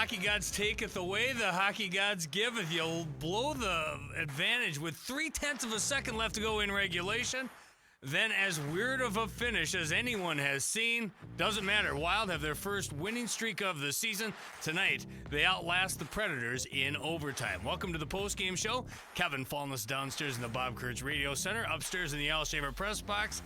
hockey gods taketh away, the hockey gods giveth. You'll blow the advantage with 0.3 of a second left to go in regulation. Then, as weird of a finish as anyone has seen, doesn't matter. Wild have their first winning streak of the season. Tonight, they outlast the Predators in overtime. Welcome to the postgame show. Kevin Falness downstairs in the Bob Kurtz Radio Center. Upstairs in the Al Shaver press box.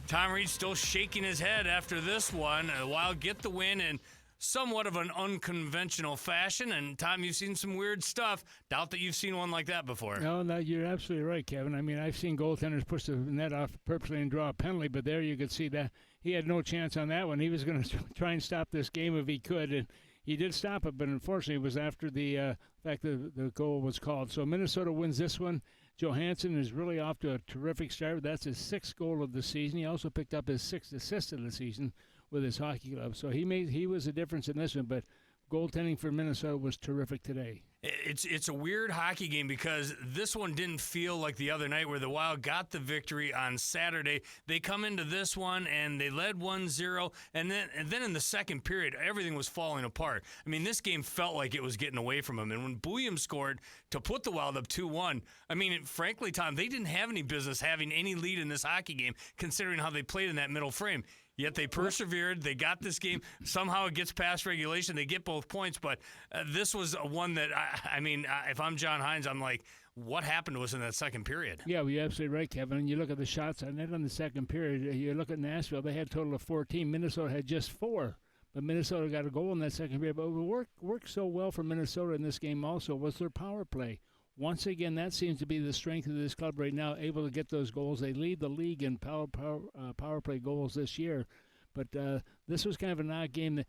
Tom Reid still shaking his head after this one. The Wild get the win in somewhat of an unconventional fashion. And, Tom, you've seen some weird stuff. Doubt that you've seen one like that before. No, you're absolutely right, Kevin. I mean, I've seen goaltenders push the net off purposely and draw a penalty, but there you could see that he had no chance on that one. He was going to try and stop this game if he could, and he did stop it, but unfortunately it was after the fact that the goal was called. So Minnesota wins this one. Johansson is really off to a terrific start. That's his 6th goal of the season. He also picked up his 6th assist of the season with his hockey club. So he was a difference in this one, but goaltending for Minnesota was terrific today. It's a weird hockey game because this one didn't feel like the other night where the Wild got the victory on Saturday. They come into this one and they led 1-0, and then in the second period, everything was falling apart. I mean, this game felt like it was getting away from them. And when Bouillon scored to put the Wild up 2-1, I mean, frankly, Tom, they didn't have any business having any lead in this hockey game considering how they played in that middle frame. Yet they persevered. They got this game. Somehow it gets past regulation. They get both points. But this was one that, if I'm John Hines, I'm like, what happened to us in that second period? Yeah, well, you're absolutely right, Kevin. And you look at the shots on net on the second period. You look at Nashville. They had a total of 14. Minnesota had just 4. But Minnesota got a goal in that second period. But what worked so well for Minnesota in this game also was their power play. Once again, that seems to be the strength of this club right now, able to get those goals. They lead the league in power play goals this year. But this was kind of an odd game,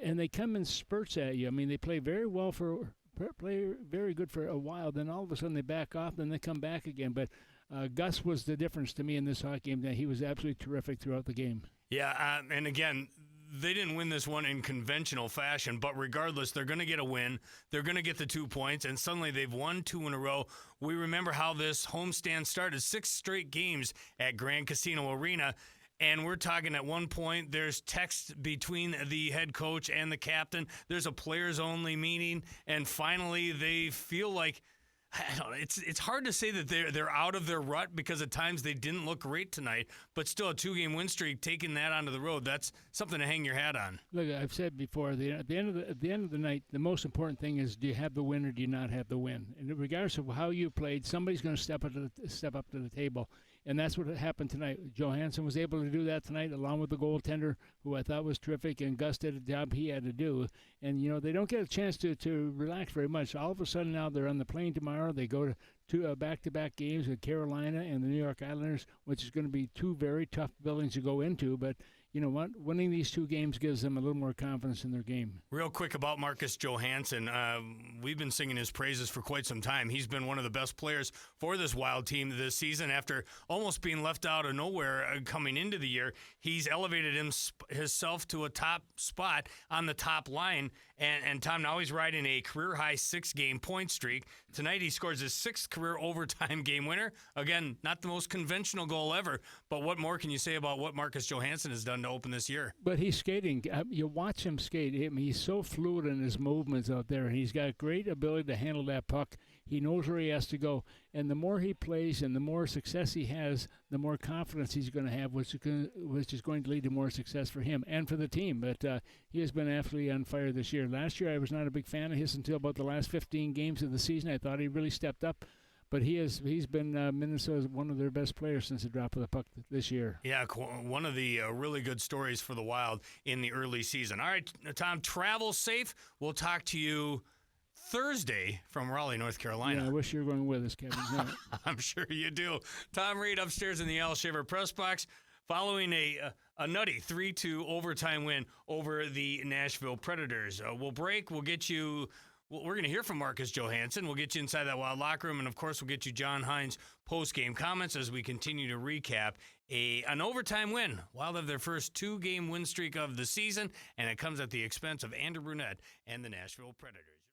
and they come in spurts at you. I mean, they play very well play very good for a while. Then all of a sudden they back off, then they come back again. But Gus was the difference to me in this hockey game. He was absolutely terrific throughout the game. Yeah, and again, they didn't win this one in conventional fashion, but regardless, they're going to get a win. They're going to get the 2 points, and suddenly they've won 2 in a row. We remember how this homestand started, 6 straight games at Grand Casino Arena, and we're talking at one point there's text between the head coach and the captain. There's a players-only meeting, and finally they feel like, I don't know, it's hard to say that they're out of their rut because at times they didn't look great tonight, but still a 2-game win streak, taking that onto the road, that's something to hang your hat on. Look, I've said before, at the end of the night, the most important thing is, do you have the win or do you not have the win? And regardless of how you played, somebody's going to step up to the table. And that's what happened tonight. Johansson was able to do that tonight, along with the goaltender, who I thought was terrific, and Gus did a job he had to do. And, they don't get a chance to relax very much. All of a sudden now they're on the plane tomorrow. They go to back-to-back games with Carolina and the New York Islanders, which is going to be 2 very tough buildings to go into. But you know what? Winning these 2 games gives them a little more confidence in their game. Real quick about Marcus Johansson. We've been singing his praises for quite some time. He's been one of the best players for this Wild team this season. After almost being left out of nowhere coming into the year, he's elevated himself to a top spot on the top line. And Tom, now he's riding a career-high 6-game point streak. Tonight he scores his 6th career overtime game winner. Again, not the most conventional goal ever, but what more can you say about what Marcus Johansson has done to open this year? But he's skating. You watch him skate. I mean, he's so fluid in his movements out there. He's got great ability to handle that puck. He knows where he has to go. And the more he plays and the more success he has, the more confidence he's going to have, which is going to lead to more success for him and for the team. But he has been absolutely on fire this year. Last year, I was not a big fan of his until about the last 15 games of the season. I thought he really stepped up. But he's been Minnesota's one of their best players since the drop of the puck this year. Yeah, one of the really good stories for the Wild in the early season. All right, Tom, travel safe. We'll talk to you Thursday from Raleigh, North Carolina. Yeah, I wish you were going with us, Kevin. No. I'm sure you do. Tom Reid upstairs in the Al Shaver press box following a nutty 3-2 overtime win over the Nashville Predators. We'll break. We'll get you... Well, we're going to hear from Marcus Johansson. We'll get you inside that Wild locker room, and, of course, we'll get you John Hines' post-game comments as we continue to recap an overtime win. Wild have their first 2-game win streak of the season, and it comes at the expense of Andrew Brunette and the Nashville Predators.